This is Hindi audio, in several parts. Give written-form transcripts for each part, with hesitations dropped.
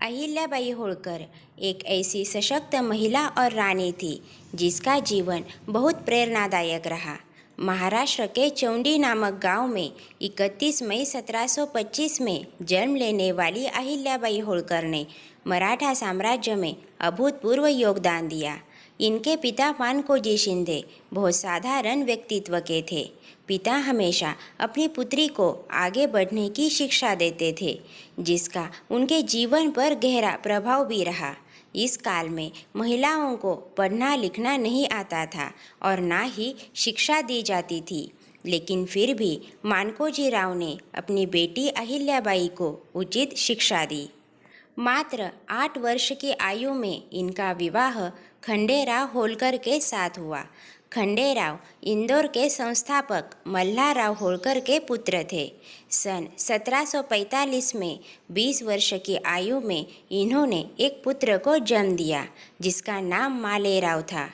अहिल्याबाई होळकर एक ऐसी सशक्त महिला और रानी थी जिसका जीवन बहुत प्रेरणादायक रहा। महाराष्ट्र के चौंडी नामक गांव में 31 मई 1725 में जन्म लेने वाली अहिल्याबाई होळकर ने मराठा साम्राज्य में अभूतपूर्व योगदान दिया। इनके पिता मानकोजी शिंदे बहुत साधारण व्यक्तित्व के थे। पिता हमेशा अपनी पुत्री को आगे बढ़ने की शिक्षा देते थे, जिसका उनके जीवन पर गहरा प्रभाव भी रहा। इस काल में महिलाओं को पढ़ना लिखना नहीं आता था और ना ही शिक्षा दी जाती थी, लेकिन फिर भी मानकोजी राव ने अपनी बेटी अहिल्याबाई को उचित शिक्षा दी। मात्र 8 वर्ष की आयु में इनका विवाह खंडेराव होळकर के साथ हुआ। खंडेराव इंदौर के संस्थापक मल्हारराव होळकर के पुत्र थे। सन 1745 में 20 वर्ष की आयु में इन्होंने एक पुत्र को जन्म दिया, जिसका नाम मालेराव था।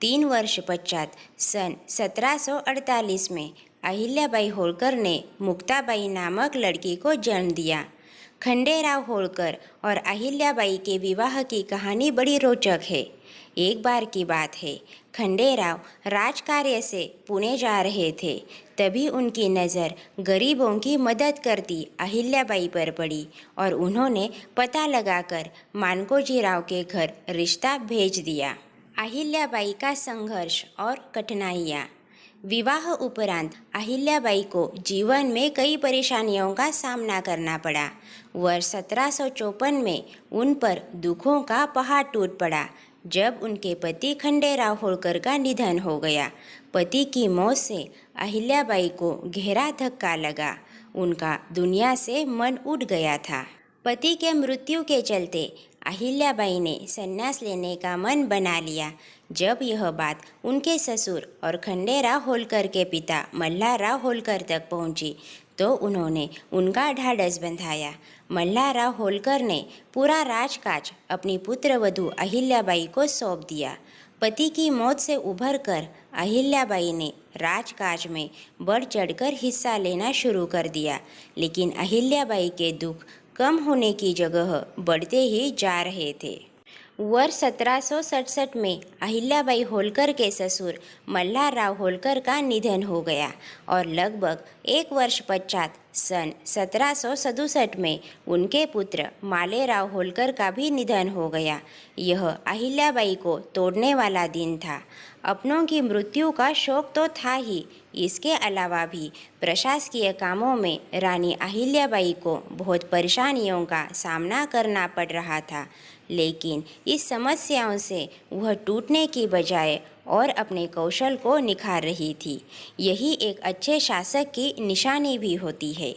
3 वर्ष पश्चात सन 1748 में अहिल्याबाई होळकर ने मुक्ताबाई नामक लड़की को जन्म दिया। खंडेराव होळकर और अहिल्याबाई के विवाह की कहानी बड़ी रोचक है। एक बार की बात है, खंडेराव राजकार्य से पुणे जा रहे थे, तभी उनकी नज़र गरीबों की मदद करती अहिल्याबाई पर पड़ी और उन्होंने पता लगाकर मानकोजी राव के घर रिश्ता भेज दिया। अहिल्याबाई का संघर्ष और कठिनाइयाँ। विवाह उपरांत अहिल्याबाई को जीवन में कई परेशानियों का सामना करना पड़ा। वर्ष 1754 में उन पर दुखों का पहाड़ टूट पड़ा जब उनके पति खंडेराव होळकर का निधन हो गया। पति की मौत से अहिल्याबाई को गहरा धक्का लगा। उनका दुनिया से मन उठ गया था। पति के मृत्यु के चलते अहिल्याबाई ने संन्यास लेने का मन बना लिया। जब यह बात उनके ससुर और खंडेराव होळकर के पिता मल्हारराव होळकर तक पहुंची तो उन्होंने उनका ढाढ़स बंधाया। मल्हारराव होळकर ने पूरा राजकाज अपनी पुत्रवधू अहिल्याबाई को सौंप दिया। पति की मौत से उभरकर अहिल्याबाई ने राजकाज में बढ़ चढ़कर हिस्सा लेना शुरू कर दिया, लेकिन अहिल्याबाई के दुख कम होने की जगह बढ़ते ही जा रहे थे। वर्ष 1767 में अहिल्याबाई होळकर के ससुर मल्हारराव होळकर का निधन हो गया और लगभग 1 वर्ष पश्चात सन 1767 में उनके पुत्र मालेराव होळकर का भी निधन हो गया। यह अहिल्याबाई को तोड़ने वाला दिन था। अपनों की मृत्यु का शोक तो था ही, इसके अलावा भी प्रशासकीय कामों में रानी अहिल्याबाई को बहुत परेशानियों का सामना करना पड़ रहा था, लेकिन इस समस्याओं से वह टूटने की बजाय और अपने कौशल को निखार रही थी। यही एक अच्छे शासक की निशानी भी होती है।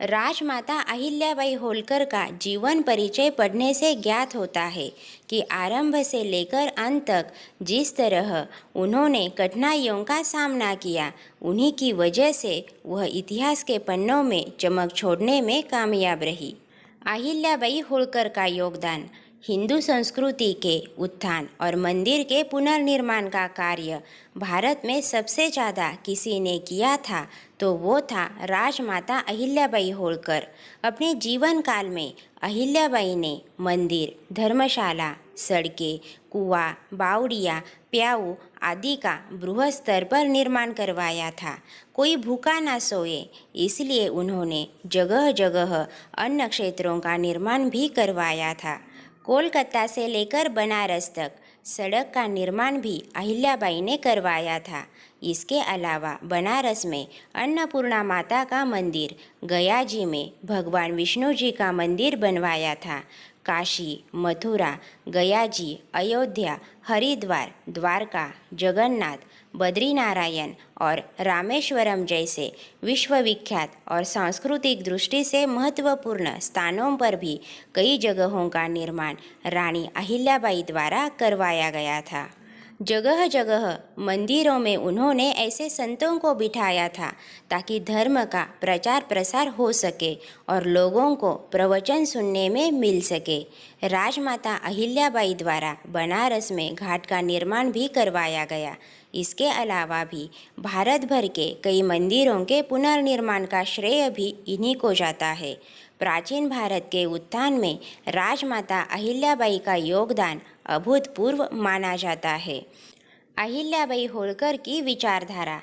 राजमाता अहिल्याबाई होळकर का जीवन परिचय पढ़ने से ज्ञात होता है कि आरंभ से लेकर अंत तक जिस तरह उन्होंने कठिनाइयों का सामना किया, उन्हीं की वजह से वह इतिहास के पन्नों में चमक छोड़ने में कामयाब रही। अहिल्याबाई होळकर का योगदान। हिंदू संस्कृति के उत्थान और मंदिर के पुनर्निर्माण का कार्य भारत में सबसे ज़्यादा किसी ने किया था तो वो था राजमाता अहिल्याबाई होळकर। अपने जीवन काल में अहिल्याबाई ने मंदिर, धर्मशाला, सड़कें, कुआं, बावड़ियाँ, प्याऊ आदि का बृहद स्तर पर निर्माण करवाया था। कोई भूखा ना सोए, इसलिए उन्होंने जगह जगह अन्य क्षेत्रों का निर्माण भी करवाया था। कोलकाता से लेकर बनारस तक सड़क का निर्माण भी अहिल्याबाई ने करवाया था। इसके अलावा बनारस में अन्नपूर्णा माता का मंदिर, गया जी में भगवान विष्णु जी का मंदिर बनवाया था। काशी, मथुरा, गया जी, अयोध्या, हरिद्वार, द्वारका, जगन्नाथ, बद्रीनारायण और रामेश्वरम जैसे विश्वविख्यात और सांस्कृतिक दृष्टि से महत्वपूर्ण स्थानों पर भी कई जगहों का निर्माण रानी अहिल्याबाई द्वारा करवाया गया था। जगह जगह मंदिरों में उन्होंने ऐसे संतों को बिठाया था ताकि धर्म का प्रचार प्रसार हो सके और लोगों को प्रवचन सुनने में मिल सके। राजमाता अहिल्याबाई द्वारा बनारस में घाट का निर्माण भी करवाया गया। इसके अलावा भी भारत भर के कई मंदिरों के पुनर्निर्माण का श्रेय भी इन्हीं को जाता है। प्राचीन भारत के उत्थान में राजमाता अहिल्याबाई का योगदान अभूतपूर्व माना जाता है। अहिल्याबाई होळकर की विचारधारा।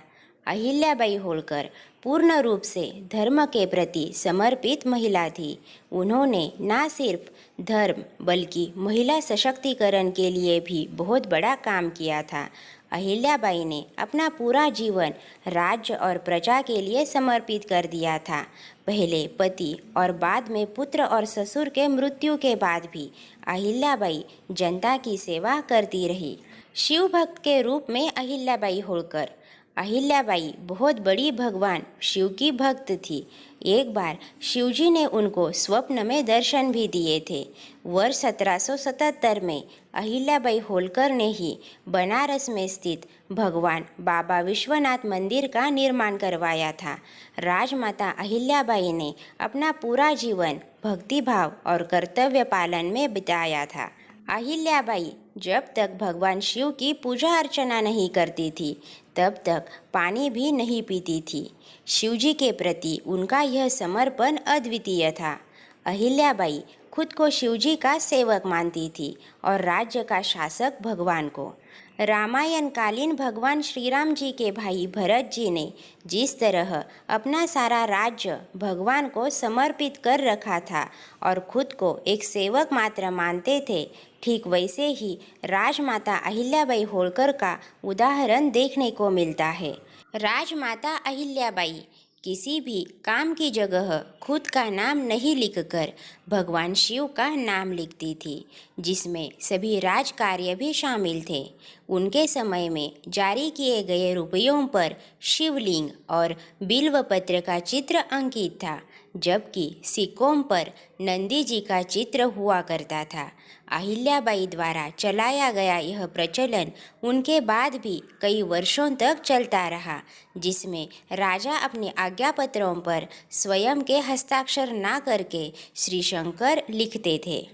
अहिल्याबाई होळकर पूर्ण रूप से धर्म के प्रति समर्पित महिला थी। उन्होंने न सिर्फ धर्म बल्कि महिला सशक्तिकरण के लिए भी बहुत बड़ा काम किया था। अहिल्याबाई ने अपना पूरा जीवन राज्य और प्रजा के लिए समर्पित कर दिया था। पहले पति और बाद में पुत्र और ससुर के मृत्यु के बाद भी अहिल्याबाई जनता की सेवा करती रही। शिव भक्त के रूप में अहिल्याबाई होळकर। अहिल्याबाई बहुत बड़ी भगवान शिव की भक्त थी। एक बार शिवजी ने उनको स्वप्न में दर्शन भी दिए थे। वर्ष 1777 में अहिल्याबाई होळकर ने ही बनारस में स्थित भगवान बाबा विश्वनाथ मंदिर का निर्माण करवाया था। राजमाता अहिल्याबाई ने अपना पूरा जीवन भक्तिभाव और कर्तव्य पालन में बिताया था। अहिल्याबाई जब तक भगवान शिव की पूजा अर्चना नहीं करती थी तब तक पानी भी नहीं पीती थी। शिवजी के प्रति उनका यह समर्पण अद्वितीय था। अहिल्याबाई खुद को शिवजी का सेवक मानती थी और राज्य का शासक भगवान को। रामायण कालीन भगवान श्री राम जी के भाई भरत जी ने जिस तरह अपना सारा राज्य भगवान को समर्पित कर रखा था और खुद को एक सेवक मात्र मानते थे, ठीक वैसे ही राजमाता अहिल्याबाई होळकर का उदाहरण देखने को मिलता है। राजमाता अहिल्याबाई किसी भी काम की जगह खुद का नाम नहीं लिखकर भगवान शिव का नाम लिखती थी, जिसमें सभी राज कार्य भी शामिल थे। उनके समय में जारी किए गए रुपयों पर शिवलिंग और बिल्वपत्र का चित्र अंकित था, जबकि सिक्कों पर नंदी जी का चित्र हुआ करता था। अहिल्याबाई द्वारा चलाया गया यह प्रचलन उनके बाद भी कई वर्षों तक चलता रहा, जिसमें राजा अपने आज्ञापत्रों पर स्वयं के हस्ताक्षर न करके श्री शंकर लिखते थे।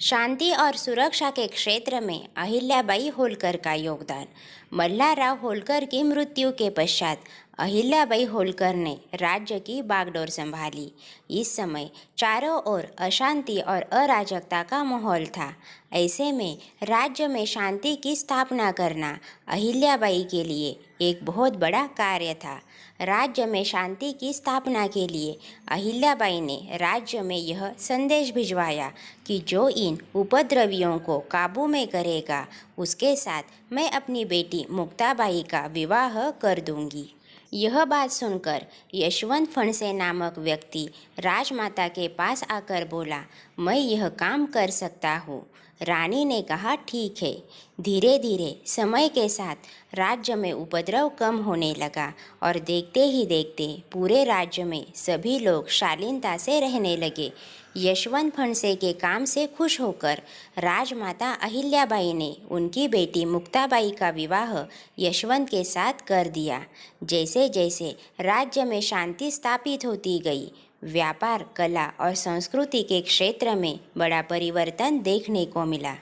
शांति और सुरक्षा के क्षेत्र में अहिल्याबाई होळकर का योगदान। मल्हारराव होळकर की मृत्यु के पश्चात अहिल्याबाई होळकर ने राज्य की बागडोर संभाली। इस समय चारों ओर अशांति और अराजकता का माहौल था। ऐसे में राज्य में शांति की स्थापना करना अहिल्याबाई के लिए एक बहुत बड़ा कार्य था। राज्य में शांति की स्थापना के लिए अहिल्याबाई ने राज्य में यह संदेश भिजवाया कि जो इन उपद्रवियों को काबू में करेगा उसके साथ मैं अपनी बेटी मुक्ताबाई का विवाह कर दूंगी। यह बात सुनकर यशवंत फणसे नामक व्यक्ति राजमाता के पास आकर बोला, मैं यह काम कर सकता हूँ। रानी ने कहा, ठीक है। धीरे धीरे समय के साथ राज्य में उपद्रव कम होने लगा और देखते ही देखते पूरे राज्य में सभी लोग शालीनता से रहने लगे। यशवंत फणसे के काम से खुश होकर राजमाता अहिल्याबाई ने उनकी बेटी मुक्ताबाई का विवाह यशवंत के साथ कर दिया। जैसे जैसे राज्य में शांति स्थापित होती गई, व्यापार, कला और संस्कृति के क्षेत्र में बड़ा परिवर्तन देखने को मिला।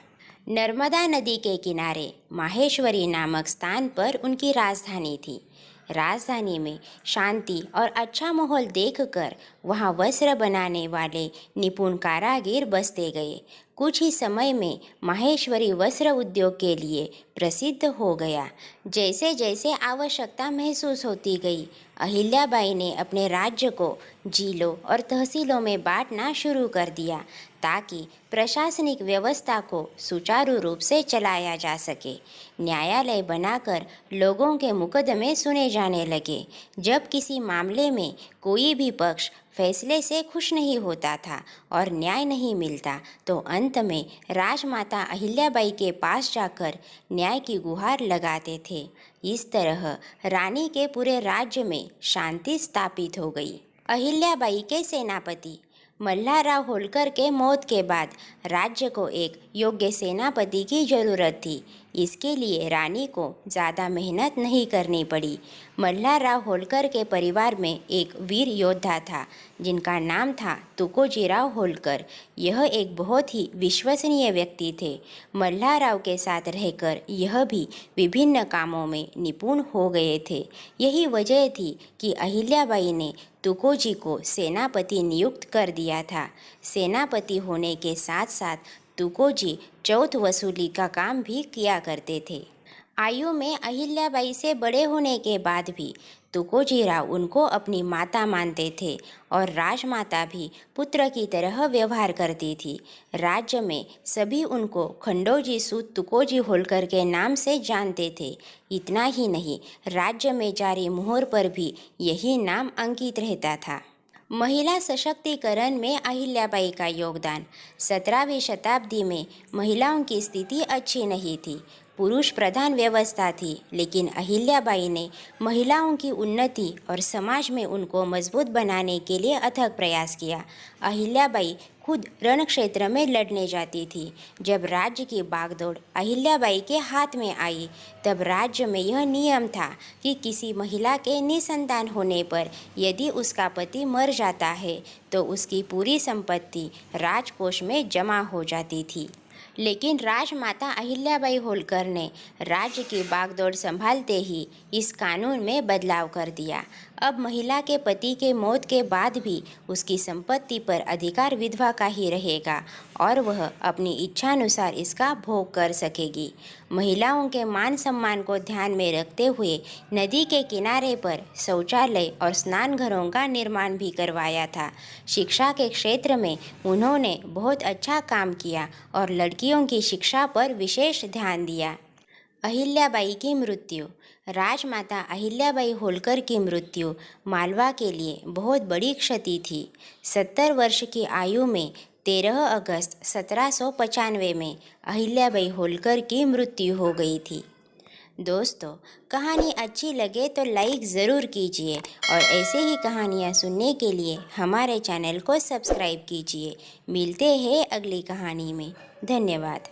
नर्मदा नदी के किनारे माहेश्वरी नामक स्थान पर उनकी राजधानी थी। राजधानी में शांति और अच्छा माहौल देखकर वहाँ वस्त्र बनाने वाले निपुण कारागिर बसते गए। कुछ ही समय में माहेश्वरी वस्त्र उद्योग के लिए प्रसिद्ध हो गया। जैसे जैसे आवश्यकता महसूस होती गई, अहिल्याबाई ने अपने राज्य को जिलों और तहसीलों में बांटना शुरू कर दिया ताकि प्रशासनिक व्यवस्था को सुचारू रूप से चलाया जा सके। न्यायालय बनाकर लोगों के मुकदमे सुने जाने लगे। जब किसी मामले में कोई भी पक्ष फैसले से खुश नहीं होता था और न्याय नहीं मिलता तो अंत में राजमाता अहिल्याबाई के पास जाकर न्याय की गुहार लगाते थे। इस तरह रानी के पूरे राज्य में शांति स्थापित हो गई। अहिल्याबाई के सेनापति। मल्हारराव होळकर के मौत के बाद राज्य को एक योग्य सेनापति की जरूरत थी। इसके लिए रानी को ज़्यादा मेहनत नहीं करनी पड़ी। मल्हारराव होलकर के परिवार में एक वीर योद्धा था जिनका नाम था तुकोजीराव होलकर। यह एक बहुत ही विश्वसनीय व्यक्ति थे। मल्हारराव के साथ रहकर यह भी विभिन्न कामों में निपुण हो गए थे। यही वजह थी कि अहिल्याबाई ने तुकोजी को सेनापति नियुक्त कर दिया था। सेनापति होने के साथ साथ तुकोजी चौथ वसूली का काम भी किया करते थे। आयु में अहिल्याबाई से बड़े होने के बाद भी तुकोजीराव उनको अपनी माता मानते थे और राजमाता भी पुत्र की तरह व्यवहार करती थी। राज्य में सभी उनको खंडोजी सूत तुकोजी होलकर के नाम से जानते थे। इतना ही नहीं, राज्य में जारी मुहर पर भी यही नाम अंकित रहता था। महिला सशक्तिकरण में अहिल्याबाई का योगदान। 17वीं शताब्दी में महिलाओं की स्थिति अच्छी नहीं थी, पुरुष प्रधान व्यवस्था थी, लेकिन अहिल्याबाई ने महिलाओं की उन्नति और समाज में उनको मजबूत बनाने के लिए अथक प्रयास किया। अहिल्याबाई खुद रण क्षेत्र में लड़ने जाती थी। जब राज्य की बागडोर अहिल्याबाई के हाथ में आई, तब राज्य में यह नियम था कि किसी महिला के निसंतान होने पर यदि उसका पति मर जाता है तो उसकी पूरी संपत्ति राजकोष में जमा हो जाती थी। लेकिन राजमाता अहिल्याबाई होलकर ने राज्य की बागडोर संभालते ही इस कानून में बदलाव कर दिया। अब महिला के पति के मौत के बाद भी उसकी संपत्ति पर अधिकार विधवा का ही रहेगा और वह अपनी इच्छानुसार इसका भोग कर सकेगी। महिलाओं के मान सम्मान को ध्यान में रखते हुए नदी के किनारे पर शौचालय और स्नान घरों का निर्माण भी करवाया था। शिक्षा के क्षेत्र में उन्होंने बहुत अच्छा काम किया और लड़कियों की शिक्षा पर विशेष ध्यान दिया। अहिल्याबाई की मृत्यु। राजमाता अहिल्याबाई होलकर की मृत्यु मालवा के लिए बहुत बड़ी क्षति थी। 70 वर्ष की आयु में 13 अगस्त 1795 में अहिल्याबाई होलकर की मृत्यु हो गई थी। दोस्तों, कहानी अच्छी लगे तो लाइक ज़रूर कीजिए और ऐसे ही कहानियाँ सुनने के लिए हमारे चैनल को सब्सक्राइब कीजिए। मिलते हैं अगली कहानी में। धन्यवाद।